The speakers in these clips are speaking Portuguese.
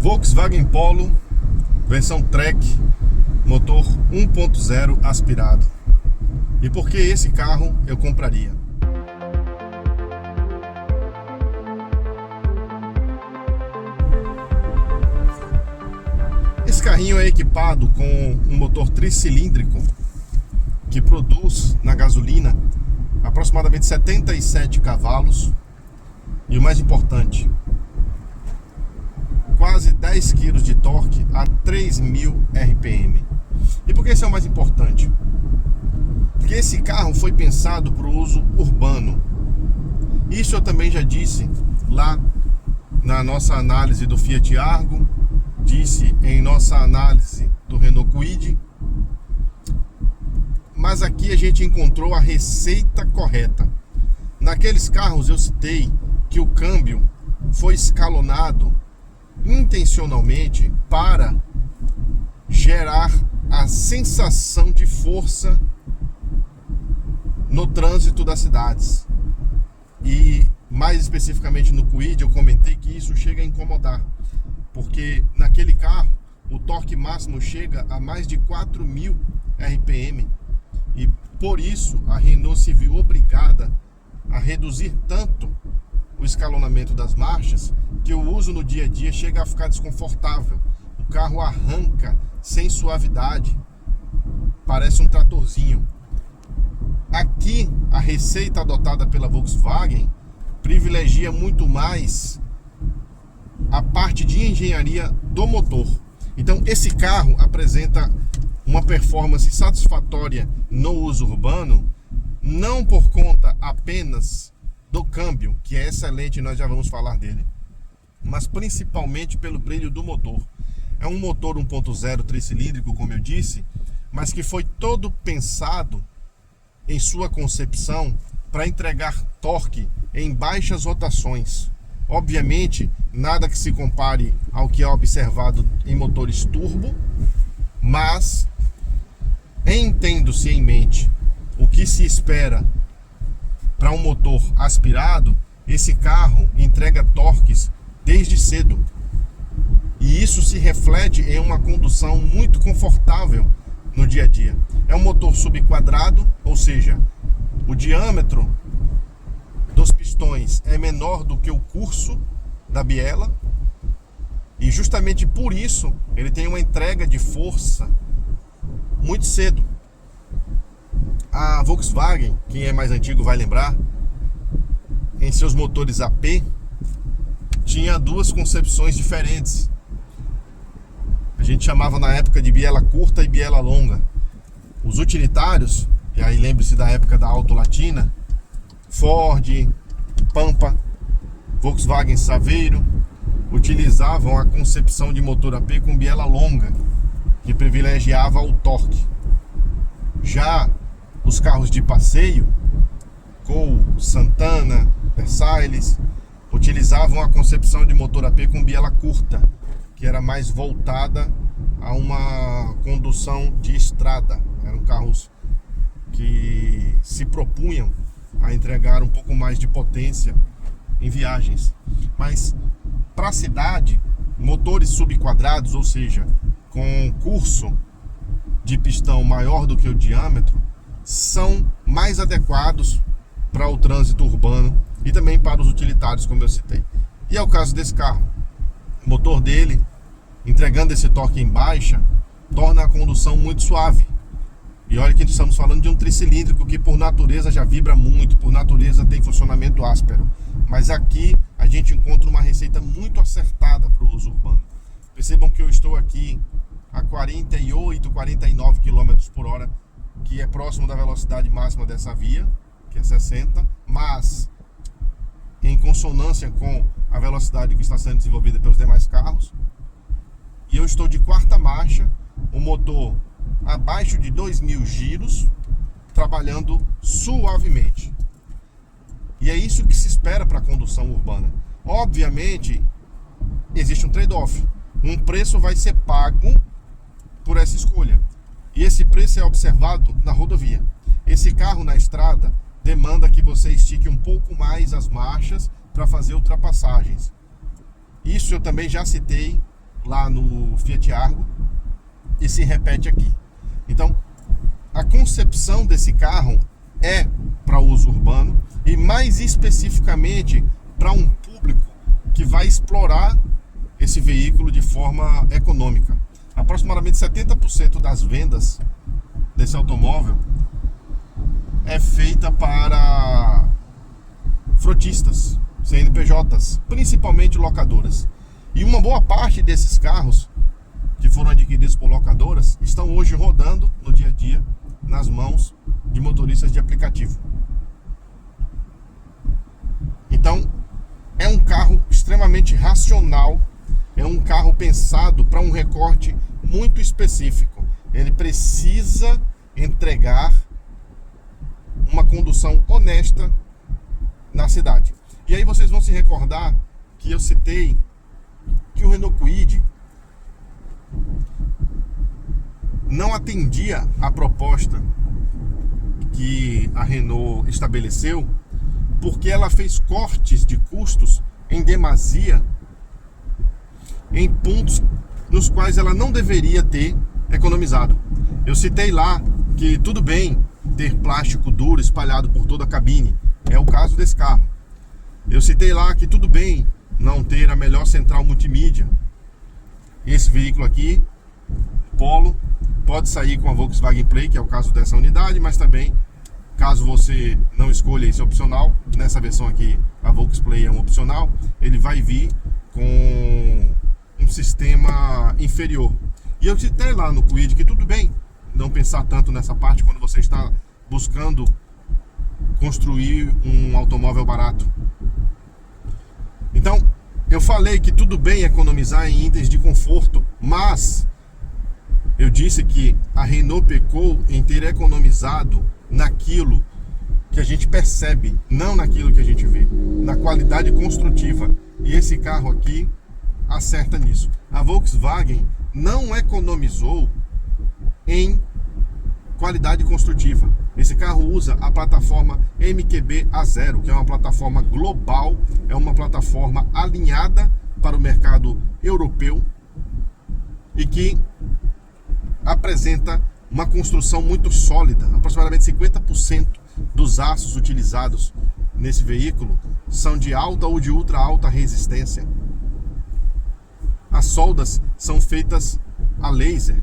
Volkswagen Polo, versão Track, motor 1.0 aspirado. E por que esse carro eu compraria? Esse carrinho é equipado com um motor tricilíndrico que produz na gasolina aproximadamente 77 cavalos e o mais importante, quase 10 kg de torque a 3.000 RPM. E por que esse é o mais importante? Porque esse carro foi pensado para o uso urbano. Isso eu também já disse lá na nossa análise do Fiat Argo, disse em nossa análise do Renault Kwid. Mas aqui a gente encontrou a receita correta. Naqueles carros eu citei que o câmbio foi escalonado intencionalmente para gerar a sensação de força no trânsito das cidades. E mais especificamente no Kwid eu comentei que isso chega a incomodar, porque naquele carro o torque máximo chega a mais de 4.000 RPM. E por isso a Renault se viu obrigada a reduzir tanto o escalonamento das marchas que o uso no dia a dia chega a ficar desconfortável. O carro arranca sem suavidade, parece um tratorzinho. Aqui a receita adotada pela Volkswagen privilegia muito mais a parte de engenharia do motor. Então esse carro apresenta uma performance satisfatória no uso urbano, não por conta apenas do câmbio, que é excelente, nós já vamos falar dele, mas principalmente pelo brilho do motor. É um motor 1.0 tricilíndrico, como eu disse, mas que foi todo pensado em sua concepção para entregar torque em baixas rotações. Obviamente, nada que se compare ao que é observado em motores turbo, mas tendo-se em mente o que se espera para um motor aspirado, esse carro entrega torques desde cedo. E isso se reflete em uma condução muito confortável no dia a dia. É um motor subquadrado, ou seja, o diâmetro dos pistões é menor do que o curso da biela. E justamente por isso ele tem uma entrega de força muito cedo. A Volkswagen, quem é mais antigo vai lembrar, em seus motores AP tinha duas concepções diferentes. A gente chamava na época de biela curta e biela longa. Os utilitários, e aí lembre-se da época da Auto Latina, Ford, Pampa, Volkswagen Saveiro, utilizavam a concepção de motor AP com biela longa, que privilegiava o torque. Já os carros de passeio, Gol, Santana, Versailles, utilizavam a concepção de motor AP com biela curta, que era mais voltada a uma condução de estrada. Eram carros que se propunham a entregar um pouco mais de potência em viagens. Mas para a cidade, motores subquadrados, ou seja, com curso de pistão maior do que o diâmetro, são mais adequados para o trânsito urbano e também para os utilitários, como eu citei. E é o caso desse carro. O motor dele, entregando esse torque em baixa, torna a condução muito suave. E olha que estamos falando de um tricilíndrico que por natureza já vibra muito, por natureza tem funcionamento áspero. Mas aqui a gente encontra uma receita muito acertada para o uso urbano. Percebam que eu estou aqui a 48, 49 km por hora, que é próximo da velocidade máxima dessa via, que é 60, mas em consonância com a velocidade que está sendo desenvolvida pelos demais carros. E eu estou de quarta marcha, o motor abaixo de 2.000 giros, trabalhando suavemente. E é isso que se espera para a condução urbana. Obviamente, existe um trade-off. Um preço vai ser pago por essa escolha. E esse preço é observado na rodovia. Esse carro na estrada demanda que você estique um pouco mais as marchas para fazer ultrapassagens. Isso eu também já citei lá no Fiat Argo e se repete aqui. Então, a concepção desse carro é para uso urbano e mais especificamente para um público que vai explorar esse veículo de forma econômica. Aproximadamente 70% das vendas desse automóvel é feita para frotistas, CNPJs, principalmente locadoras. E uma boa parte desses carros que foram adquiridos por locadoras estão hoje rodando no dia a dia nas mãos de motoristas de aplicativo. Então, é um carro extremamente racional, é um carro pensado para um recorte muito específico. Ele precisa entregar uma condução honesta na cidade. E aí vocês vão se recordar que eu citei que o Renault Kwid não atendia a proposta que a Renault estabeleceu, porque ela fez cortes de custos em demasia em pontos nos quais ela não deveria ter economizado. Eu citei lá que tudo bem ter plástico duro espalhado por toda a cabine, é o caso desse carro. Eu citei lá que tudo bem não ter a melhor central multimídia. Esse veículo aqui, Polo, pode sair com a Volkswagen Play, que é o caso dessa unidade, mas também, caso você não escolha esse opcional, nessa versão aqui a Volkswagen Play é um opcional, ele vai vir com um sistema inferior. E eu citei lá no Kwid que tudo bem não pensar tanto nessa parte quando você está buscando construir um automóvel barato. Então, eu falei que tudo bem economizar em itens de conforto, mas eu disse que a Renault pecou em ter economizado naquilo que a gente percebe, não naquilo que a gente vê, na qualidade construtiva. E esse carro aqui acerta nisso. A Volkswagen não economizou em qualidade construtiva. Esse carro usa a plataforma MQB A0, que é uma plataforma global, é uma plataforma alinhada para o mercado europeu e que apresenta uma construção muito sólida. Aproximadamente 50% dos aços utilizados nesse veículo são de alta ou de ultra alta resistência. As soldas são feitas a laser.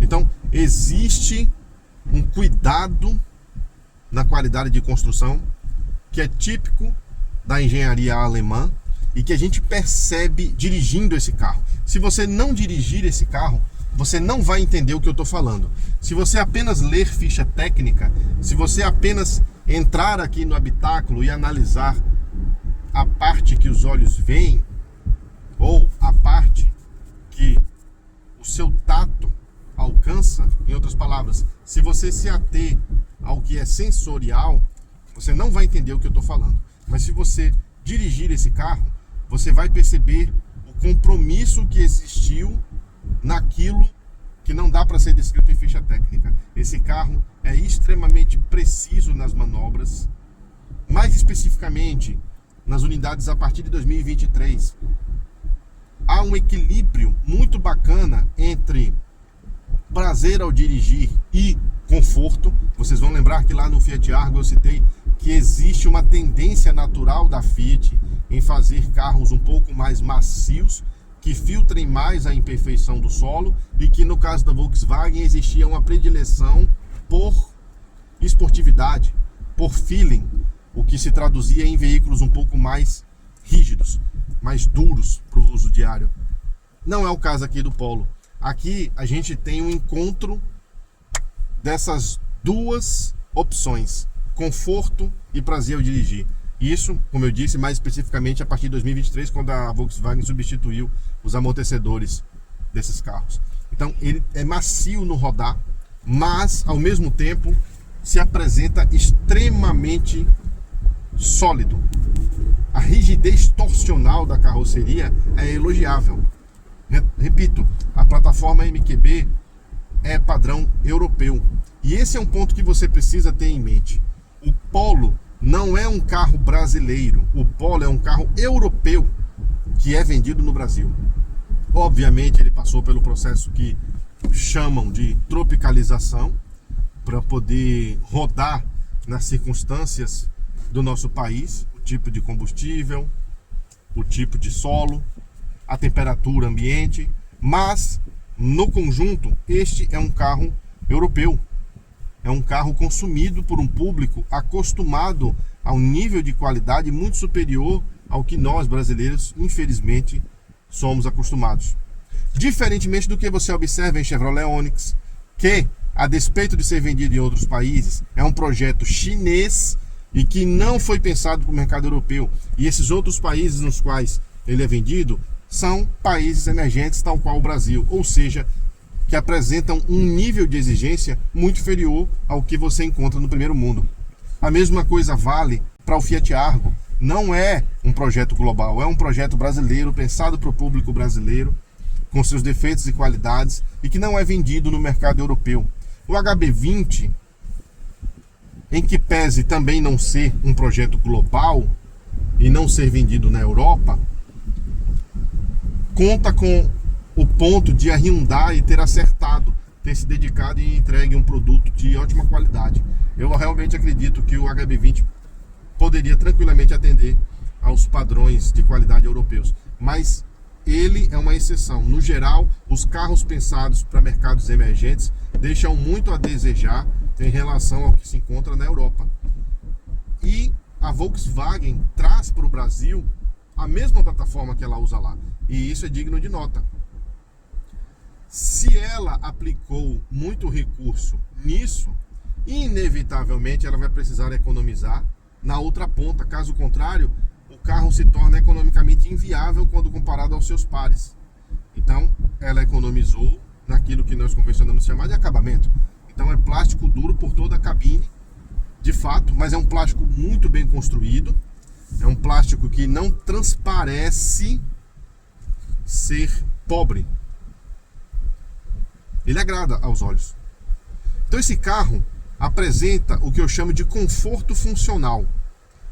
Então, existe um cuidado na qualidade de construção que é típico da engenharia alemã e que a gente percebe dirigindo esse carro. Se você não dirigir esse carro, você não vai entender o que eu estou falando. Se você apenas ler ficha técnica, se você apenas entrar aqui no habitáculo e analisar a parte que os olhos veem, ou a parte que o seu tato alcança, em outras palavras, se você se ater ao que é sensorial, você não vai entender o que eu estou falando. Mas se você dirigir esse carro, você vai perceber o compromisso que existiu naquilo que não dá para ser descrito em ficha técnica. Esse carro é extremamente preciso nas manobras, mais especificamente nas unidades a partir de 2023. Há um equilíbrio muito bacana entre prazer ao dirigir e conforto. Vocês vão lembrar que lá no Fiat Argo eu citei que existe uma tendência natural da Fiat em fazer carros um pouco mais macios, que filtrem mais a imperfeição do solo, e que no caso da Volkswagen existia uma predileção por esportividade, por feeling, o que se traduzia em veículos um pouco mais rígidos, mais duros para o uso diário. Não é o caso aqui do Polo. Aqui a gente tem um encontro dessas duas opções, conforto e prazer ao dirigir. Isso, como eu disse, mais especificamente a partir de 2023, quando a Volkswagen substituiu os amortecedores desses carros. Então ele é macio no rodar, mas ao mesmo tempo se apresenta extremamente sólido. A rigidez torsional da carroceria é elogiável. Repito, a plataforma MQB é padrão europeu. E esse é um ponto que você precisa ter em mente. O Polo não é um carro brasileiro. O Polo é um carro europeu que é vendido no Brasil. Obviamente ele passou pelo processo que chamam de tropicalização, para poder rodar nas circunstâncias do nosso país, o tipo de combustível, o tipo de solo, a temperatura ambiente, mas no conjunto este é um carro europeu, é um carro consumido por um público acostumado a um nível de qualidade muito superior ao que nós brasileiros, infelizmente, somos acostumados. Diferentemente do que você observa em Chevrolet Onix, que, a despeito de ser vendido em outros países, é um projeto chinês e que não foi pensado para o mercado europeu. E esses outros países nos quais ele é vendido são países emergentes, tal qual o Brasil, ou seja, que apresentam um nível de exigência muito inferior ao que você encontra no primeiro mundo. A mesma coisa vale para o Fiat Argo. Não é um projeto global, é um projeto brasileiro, pensado para o público brasileiro, com seus defeitos e qualidades, e que não é vendido no mercado europeu. O HB20, em que pese também não ser um projeto global e não ser vendido na Europa, conta com o ponto de a Hyundai ter acertado, ter se dedicado e entregue um produto de ótima qualidade. Eu realmente acredito que o HB20 poderia tranquilamente atender aos padrões de qualidade europeus, mas ele é uma exceção. No geral, os carros pensados para mercados emergentes deixam muito a desejar em relação ao que se encontra na Europa. E a Volkswagen traz para o Brasil a mesma plataforma que ela usa lá, e isso é digno de nota. Se ela aplicou muito recurso nisso, inevitavelmente ela vai precisar economizar na outra ponta. Caso contrário, o carro se torna economicamente inviável quando comparado aos seus pares. Então, ela economizou naquilo que nós convencionamos chamar de acabamento. Então, é plástico duro por toda a cabine, de fato, mas é um plástico muito bem construído. É um plástico que não transparece ser pobre. Ele agrada aos olhos. Então, esse carro apresenta o que eu chamo de conforto funcional.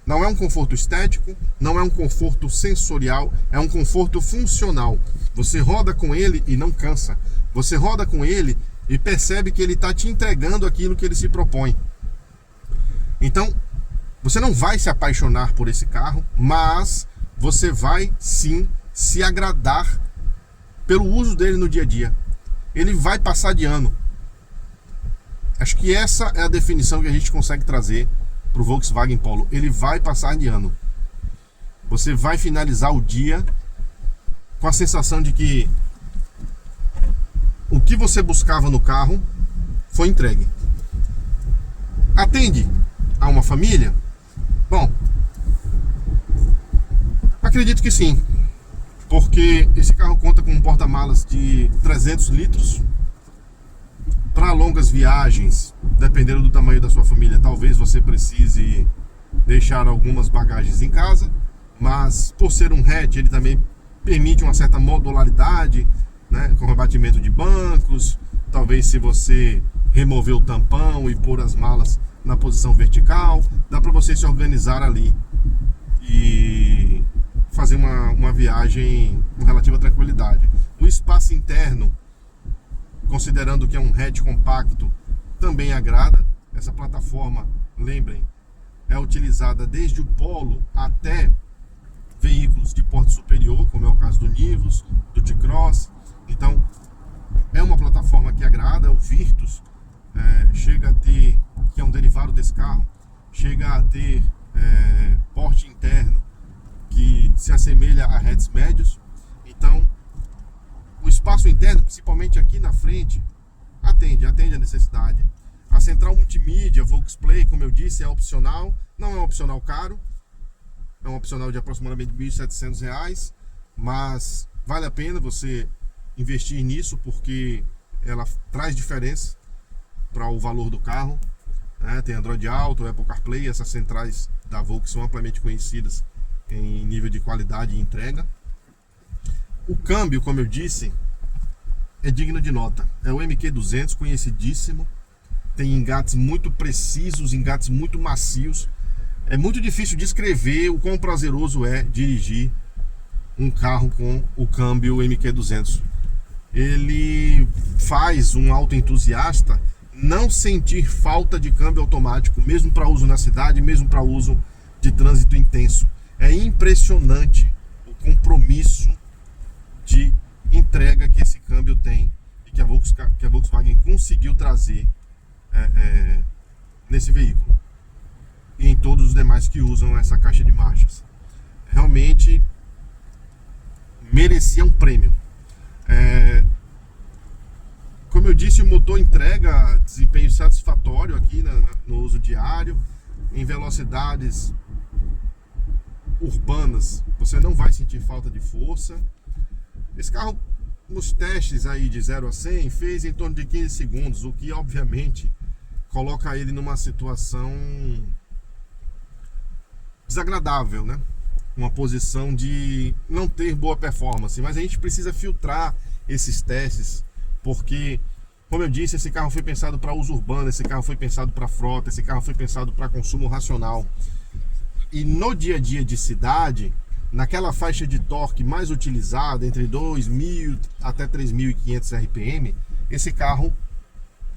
Não é um conforto estético, não é um conforto sensorial, é um conforto funcional. Você roda com ele e não cansa. Você roda com ele e percebe que ele está te entregando aquilo que ele se propõe. Então, você não vai se apaixonar por esse carro, mas você vai sim se agradar pelo uso dele no dia a dia. Ele vai passar de ano. Acho que essa é a definição que a gente consegue trazer para o Volkswagen Polo. Ele vai passar de ano. Você vai finalizar o dia com a sensação de que o que você buscava no carro foi entregue. Atende a uma família? Bom, acredito que sim, porque esse carro conta com um porta-malas de 300 litros. Para longas viagens, dependendo do tamanho da sua família, talvez você precise deixar algumas bagagens em casa, mas por ser um hatch, ele também permite uma certa modularidade, né, com abatimento de bancos. Talvez, se você remover o tampão e pôr as malas na posição vertical, dá para você se organizar ali e fazer uma viagem com relativa tranquilidade. O espaço interno, considerando que é um hatch compacto, também agrada. Essa plataforma, lembrem, é utilizada desde o Polo até veículos de porte superior, como é o caso do Nivus, do T-Cross. Então, é uma plataforma que agrada. O Virtus chega a ter, que é um derivado desse carro, chega a ter porte interno que se assemelha a hatches médios. Então, o espaço interno, principalmente aqui na frente, atende a necessidade. A central multimídia Volksplay, como eu disse, é opcional. Não é um opcional caro, é um opcional de aproximadamente R$ 1.700, mas vale a pena você investir nisso, porque ela traz diferença para o valor do carro, né? Tem Android Auto, Apple CarPlay. Essas centrais da Volkswagen são amplamente conhecidas em nível de qualidade e entrega. O câmbio, como eu disse, é digno de nota. É o MQ200, conhecidíssimo. Tem engates muito precisos, engates muito macios. É muito difícil descrever o quão prazeroso é dirigir um carro com o câmbio MQ200. Ele faz um autoentusiasta não sentir falta de câmbio automático, mesmo para uso na cidade, mesmo para uso de trânsito intenso. É impressionante o compromisso de entrega que esse câmbio tem e que a Volkswagen conseguiu trazer nesse veículo e em todos os demais que usam essa caixa de marchas. Realmente merecia um prêmio. Como eu disse, o motor entrega desempenho satisfatório aqui no uso diário. Em velocidades urbanas você não vai sentir falta de força. Esse carro, nos testes aí de 0 a 100, fez em torno de 15 segundos, o que obviamente coloca ele numa situação desagradável, né? Uma posição de não ter boa performance. Mas a gente precisa filtrar esses testes, porque, como eu disse, esse carro foi pensado para uso urbano, esse carro foi pensado para frota, esse carro foi pensado para consumo racional. E no dia a dia de cidade, naquela faixa de torque mais utilizada, entre 2.000 até 3.500 RPM, esse carro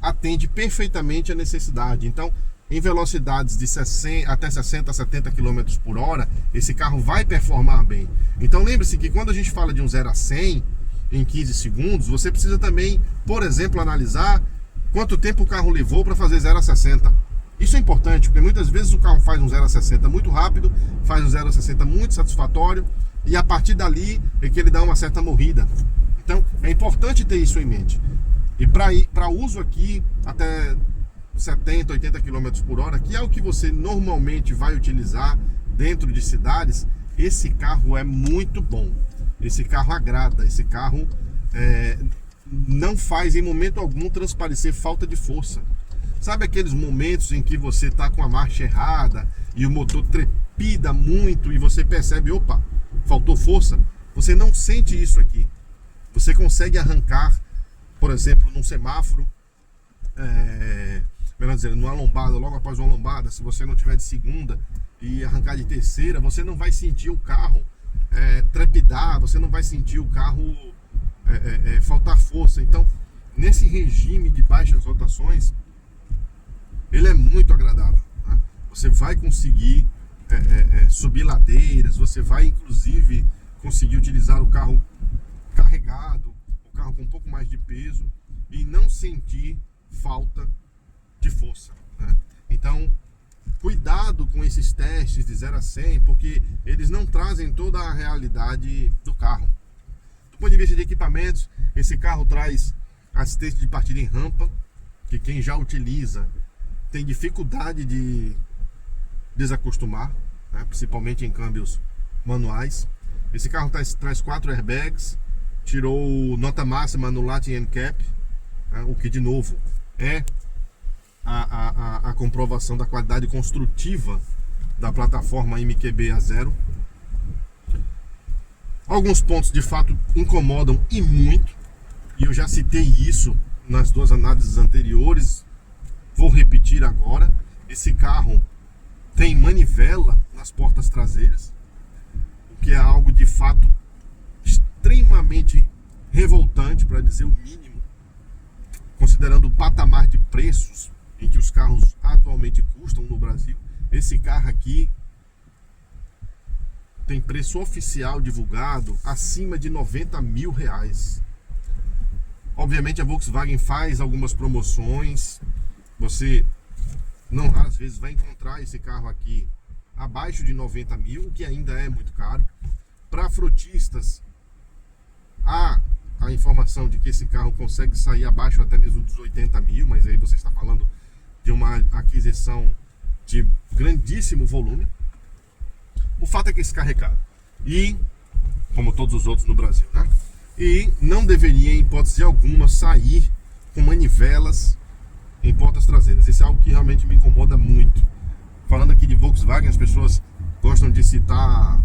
atende perfeitamente a necessidade. Então, em velocidades de 60, até 60, 70 km por hora, esse carro vai performar bem. Então lembre-se que quando a gente fala de um 0 a 100 em 15 segundos, você precisa também, por exemplo, analisar quanto tempo o carro levou para fazer 0 a 60. Isso é importante, porque muitas vezes o carro faz um 0 a 60 muito rápido, faz um 0 a 60 muito satisfatório, e a partir dali é que ele dá uma certa morrida. Então é importante ter isso em mente. E para uso aqui, até 70, 80 km por hora, que é o que você normalmente vai utilizar dentro de cidades, esse carro é muito bom. Esse carro agrada, esse carro não faz em momento algum transparecer falta de força. Sabe aqueles momentos em que você está com a marcha errada e o motor trepida muito e você percebe, opa, faltou força? Você não sente isso aqui. Você consegue arrancar, por exemplo, num semáforo, melhor dizendo, numa lombada, logo após uma lombada, se você não tiver de segunda e arrancar de terceira, você não vai sentir o carro trepidar, você não vai sentir o carro faltar força. Então, nesse regime de baixas rotações, ele é muito agradável, né? Você vai conseguir subir ladeiras, você vai inclusive conseguir utilizar o carro carregado, o carro com um pouco mais de peso e não sentir falta de força, né? Então, cuidado com esses testes de 0 a 100, porque eles não trazem toda a realidade do carro. Do ponto de vista de equipamentos, esse carro traz assistência de partida em rampa, que quem já utiliza tem dificuldade de desacostumar, né? Principalmente em câmbios manuais. Esse carro traz 4 airbags, tirou nota máxima no Latin NCAP, né? O que de novo é a comprovação da qualidade construtiva da plataforma MQB A0. Alguns pontos de fato incomodam e muito, e eu já citei isso nas duas análises anteriores, vou repetir agora. Esse carro tem manivela nas portas traseiras, o que é algo de fato extremamente revoltante, para dizer o mínimo, considerando o patamar de preços em que os carros atualmente custam no Brasil. Esse carro aqui tem preço oficial divulgado acima de R$90 mil. Obviamente a Volkswagen faz algumas promoções, você não raras vezes vai encontrar esse carro aqui abaixo de 90 mil, o que ainda é muito caro. Para frotistas, há a informação de que esse carro consegue sair abaixo até mesmo dos 80 mil, mas aí você está falando de uma aquisição de grandíssimo volume. O fato é que esse carro é caro, e como todos os outros no Brasil, né? E não deveria, em hipótese alguma, sair com manivelas em portas traseiras. Isso é algo que realmente me incomoda muito. Falando aqui de Volkswagen, as pessoas gostam de citar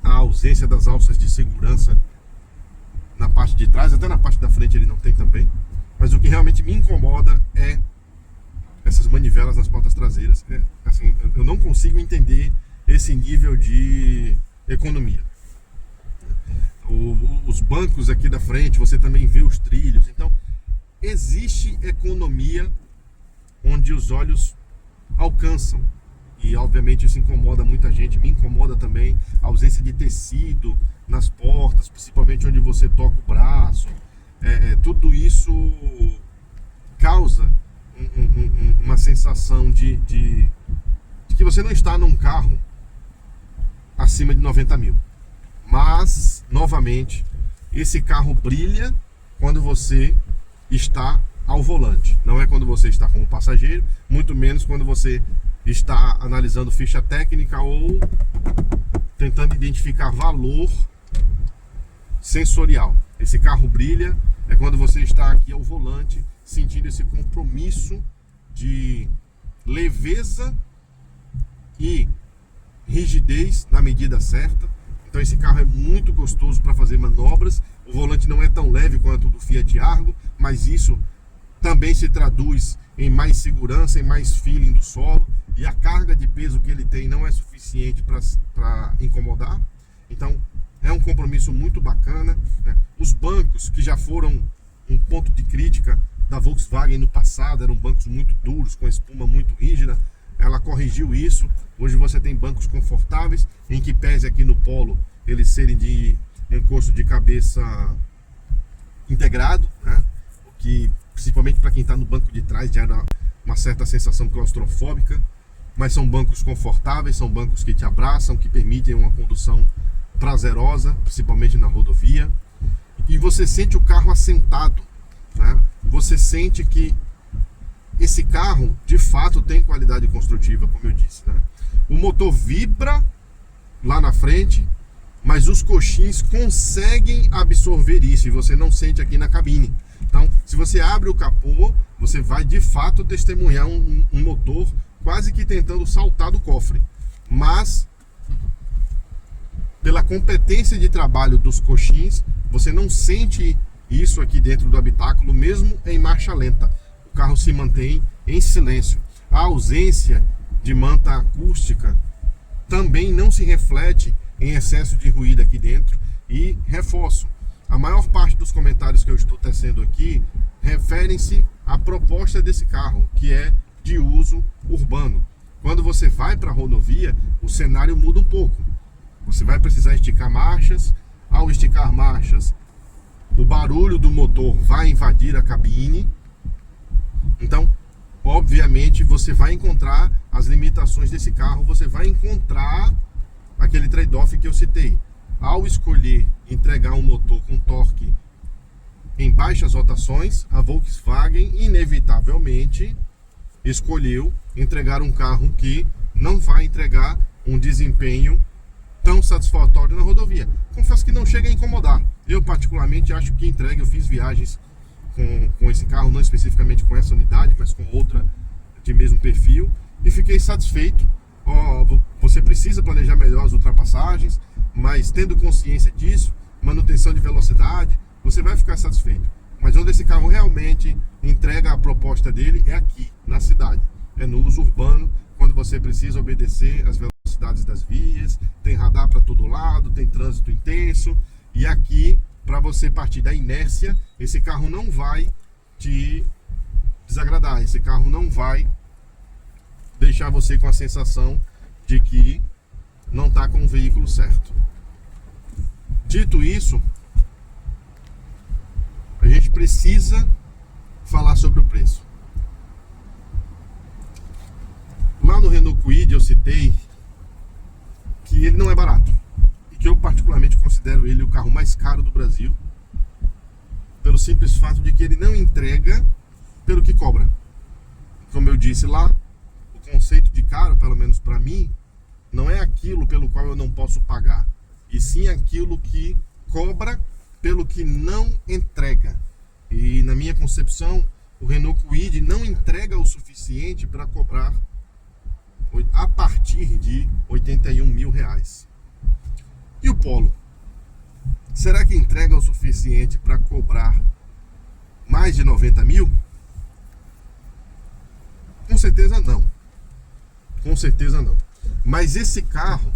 a ausência das alças de segurança na parte de trás, até na parte da frente ele não tem também. Mas o que realmente me incomoda é essas manivelas nas portas traseiras. Assim, eu não consigo entender esse nível de economia. os bancos aqui da frente, você também vê os trilhos. Então, existe economia onde os olhos alcançam. E obviamente isso incomoda muita gente, me incomoda também a ausência de tecido nas portas, principalmente onde você toca o braço. Tudo isso causa uma sensação de que você não está num carro acima de 90 mil. Mas, novamente, esse carro brilha quando você está ao volante. Não é quando você está como passageiro, muito menos quando você está analisando ficha técnica ou tentando identificar valor sensorial. Esse carro brilha é quando você está aqui ao volante, sentindo esse compromisso de leveza e rigidez na medida certa. Então esse carro é muito gostoso para fazer manobras. O volante não é tão leve quanto o do Fiat Argo, mas isso também se traduz em mais segurança, em mais feeling do solo, e a carga de peso que ele tem não é suficiente para incomodar. Então é um compromisso muito bacana, né? Os bancos, que já foram um ponto de crítica da Volkswagen no passado, eram bancos muito duros, com espuma muito rígida, ela corrigiu isso. Hoje você tem bancos confortáveis, em que pese aqui no Polo eles serem de encosto de cabeça integrado, né? O que principalmente para quem está no banco de trás gera uma certa sensação claustrofóbica, mas são bancos confortáveis, são bancos que te abraçam, que permitem uma condução prazerosa, principalmente na rodovia, e você sente o carro assentado, né? Você sente que esse carro de fato tem qualidade construtiva, como eu disse, né? O motor vibra lá na frente, mas os coxins conseguem absorver isso e você não sente aqui na cabine. Então, se você abre o capô, você vai de fato testemunhar um motor quase que tentando saltar do cofre. Mas, pela competência de trabalho dos coxins, você não sente isso aqui dentro do habitáculo, mesmo em marcha lenta. O carro se mantém em silêncio. A ausência de manta acústica também não se reflete em excesso de ruído aqui dentro. E reforço, a maior parte dos comentários que eu estou tecendo aqui referem-se à proposta desse carro, que é de uso urbano. Quando você vai para a rodovia, o cenário muda um pouco. Você vai precisar esticar marchas. Ao esticar marchas, o barulho do motor vai invadir a cabine. Então, obviamente, você vai encontrar as limitações desse carro, você vai encontrar aquele trade-off que eu citei. Ao escolher entregar um motor com torque em baixas rotações, a Volkswagen inevitavelmente escolheu entregar um carro que não vai entregar um desempenho tão satisfatório na rodovia. Confesso que não chega a incomodar. Eu particularmente acho que entrega. Eu fiz viagens com esse carro, não especificamente com essa unidade, mas com outra de mesmo perfil, e fiquei satisfeito. Você precisa planejar melhor as ultrapassagens, mas tendo consciência disso, manutenção de velocidade, você vai ficar satisfeito. Mas onde esse carro realmente entrega a proposta dele é aqui, na cidade. É no uso urbano, quando você precisa obedecer às velocidades das vias, tem radar para todo lado, tem trânsito intenso, e aqui, para você partir da inércia, esse carro não vai te desagradar, esse carro não vai deixar você com a sensação de que não está com o veículo certo. Dito isso, a gente precisa falar sobre o preço. Lá no Renault Kwid eu citei que ele não é barato, e que eu particularmente considero ele o carro mais caro do Brasil, pelo simples fato de que ele não entrega pelo que cobra. Como eu disse lá, o conceito de caro, pelo menos para mim, não é aquilo pelo qual eu não posso pagar, e sim aquilo que cobra pelo que não entrega. E na minha concepção, o Renault Kwid não entrega o suficiente para cobrar a partir de R$81 mil. E o Polo? Será que entrega o suficiente para cobrar mais de 90 mil? Com certeza não. Com certeza não. Mas esse carro,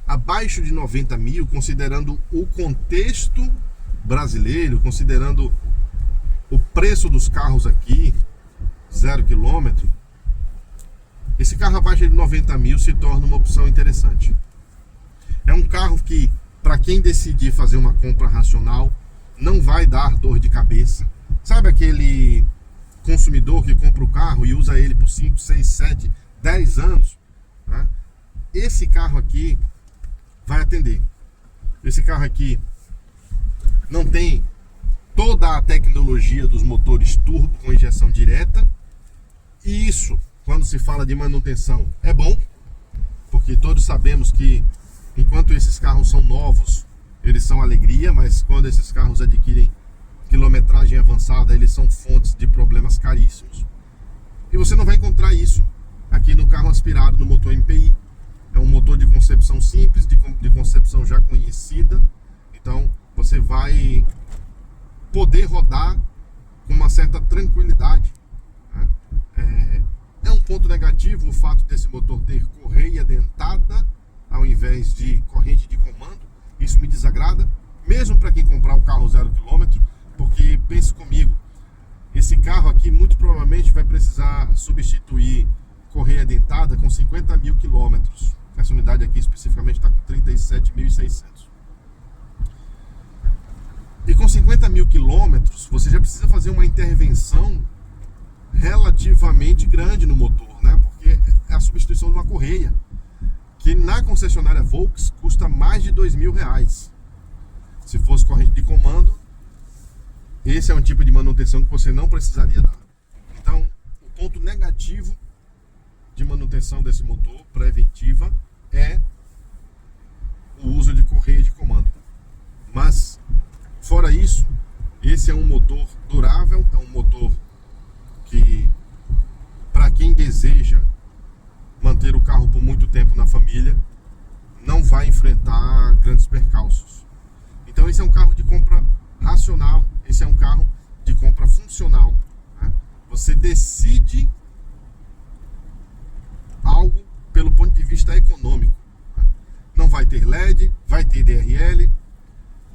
abaixo de 90 mil, considerando o contexto brasileiro, considerando o preço dos carros aqui, 0 quilômetro, esse carro abaixo de 90 mil se torna uma opção interessante. É um carro que, para quem decidir fazer uma compra racional, não vai dar dor de cabeça. Sabe aquele consumidor que compra o carro e usa ele por 5, 6, 7, 10 anos? Né? Esse carro aqui vai atender. Esse carro aqui não tem toda a tecnologia dos motores turbo com injeção direta. E isso, quando se fala de manutenção, é bom, porque todos sabemos que enquanto esses carros são novos, eles são alegria, mas quando esses carros adquirem quilometragem avançada, eles são fontes de problemas caríssimos. E você não vai encontrar isso aqui no carro aspirado, no motor MPI. É um motor de concepção simples, de concepção já conhecida. Então você vai poder rodar com uma certa tranquilidade. É um ponto negativo o fato desse motor ter correia dentada ao invés de corrente de comando. Isso me desagrada, mesmo para quem comprar o carro 0 km, porque pense comigo, esse carro aqui muito provavelmente vai precisar substituir correia dentada com 50 mil quilômetros. Essa unidade aqui especificamente está com 37.600. E com 50 mil quilômetros, você já precisa fazer uma intervenção relativamente grande no motor, né? Porque é a substituição de uma correia, que na concessionária Volks custa mais de R$2.000. Se fosse corrente de comando, esse é um tipo de manutenção que você não precisaria dar. Então, o ponto negativo de manutenção desse motor preventiva é o uso de correia de comando. Mas, fora isso, esse é um motor durável, é um motor que, para quem deseja manter o carro por muito tempo na família, não vai enfrentar grandes percalços. Então esse é um carro de compra racional, esse é um carro de compra funcional, né? Você decide algo pelo ponto de vista econômico, né? Não vai ter LED, vai ter DRL,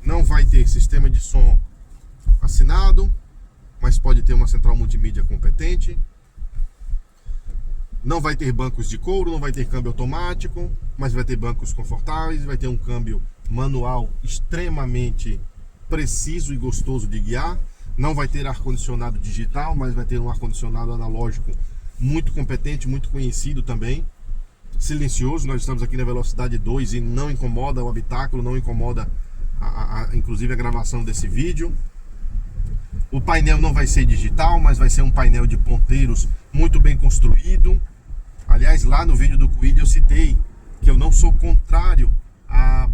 não vai ter sistema de som assinado, mas pode ter uma central multimídia competente. Não vai ter bancos de couro, não vai ter câmbio automático, mas vai ter bancos confortáveis, vai ter um câmbio manual extremamente preciso e gostoso de guiar. Não vai ter ar-condicionado digital, mas vai ter um ar-condicionado analógico muito competente, muito conhecido também. Silencioso, nós estamos aqui na velocidade 2 e não incomoda o habitáculo, não incomoda inclusive a gravação desse vídeo. O painel não vai ser digital, mas vai ser um painel de ponteiros muito bem construído. Aliás, lá no vídeo do Kwid eu citei que eu não sou contrário a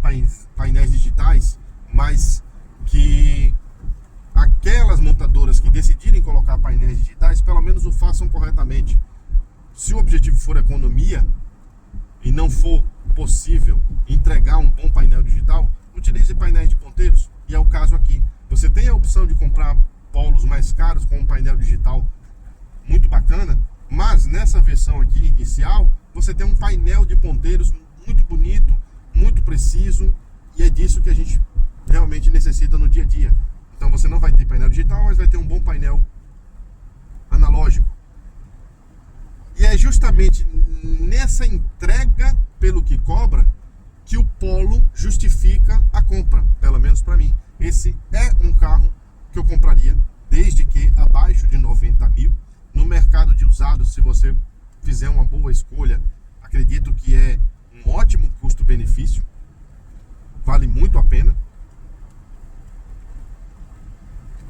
painéis digitais, mas que aquelas montadoras que decidirem colocar painéis digitais, pelo menos o façam corretamente. Se o objetivo for economia e não for possível entregar um bom painel digital, utilize painéis de ponteiros, e é o caso aqui. Você tem a opção de comprar polos mais caros com um painel digital muito bacana, mas nessa versão aqui inicial você tem um painel de ponteiros muito bonito, muito preciso, e é disso que a gente realmente necessita no dia a dia. Então você não vai ter painel digital, mas vai ter um bom painel analógico. E é justamente nessa entrega pelo que cobra que o Polo justifica a compra, pelo menos para mim. Esse é um carro que eu compraria, desde que abaixo de 90 mil. No mercado de usados, se você fizer uma boa escolha, acredito que é um ótimo custo-benefício, vale muito a pena,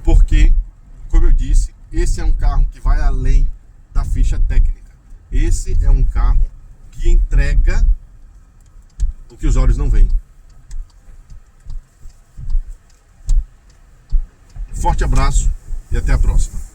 porque, como eu disse, esse é um carro que vai além da ficha técnica. Esse é um carro que entrega o que os olhos não veem. Um forte abraço e até a próxima.